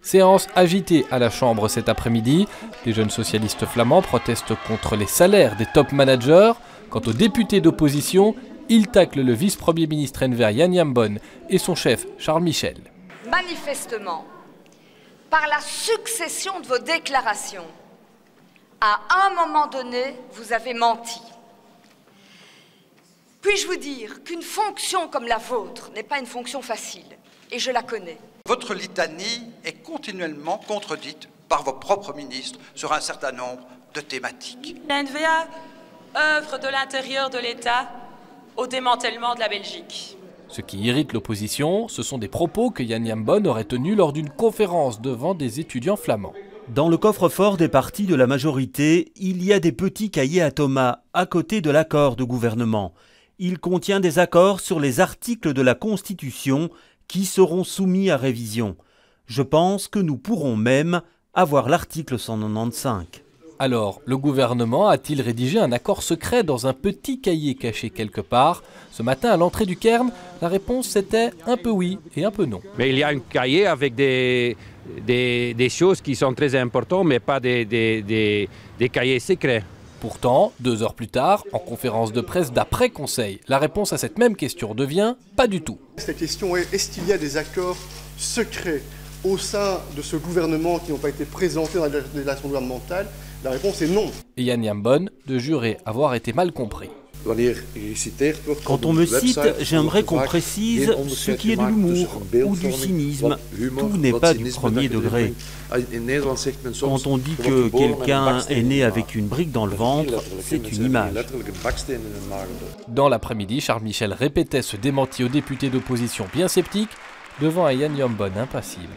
Séance agitée à la Chambre cet après-midi. Les jeunes socialistes flamands protestent contre les salaires des top managers. Quant aux députés d'opposition, ils taclent le vice-premier ministre Enver Jan Jan Bon et son chef Charles Michel. Manifestement, par la succession de vos déclarations, à un moment donné, vous avez menti. Puis-je vous dire qu'une fonction comme la vôtre n'est pas une fonction facile, et je la connais. Votre litanie est continuellement contredite par vos propres ministres sur un certain nombre de thématiques. La NVA œuvre de l'intérieur de l'État au démantèlement de la Belgique. Ce qui irrite l'opposition, ce sont des propos que Jan Jan Bon aurait tenus lors d'une conférence devant des étudiants flamands. Dans le coffre-fort des partis de la majorité, il y a des petits cahiers à Thomas, à côté de l'accord de gouvernement. Il contient des accords sur les articles de la Constitution qui seront soumis à révision. Je pense que nous pourrons même avoir l'article 195. Alors, le gouvernement a-t-il rédigé un accord secret dans un petit cahier caché quelque part? Ce matin, à l'entrée du Cairn, la réponse c'était un peu oui et un peu non. Mais il y a un cahier avec des choses qui sont très importantes, mais pas des cahiers secrets. Pourtant, 2 heures plus tard, en conférence de presse d'après-conseil, la réponse à cette même question devient pas du tout. La question est-ce qu'il y a des accords secrets au sein de ce gouvernement qui n'ont pas été présentés dans la délégation gouvernementale? La réponse est non. Et Jan Jan Bon de jurer avoir été mal compris. Quand on me cite, j'aimerais qu'on précise ce qui est de l'humour ou du cynisme. Tout n'est pas du premier degré. Quand on dit que quelqu'un est né avec une brique dans le ventre, c'est une image. Dans l'après-midi, Charles Michel répétait ce démenti aux députés d'opposition bien sceptiques devant un Jan Jan Bon impassible.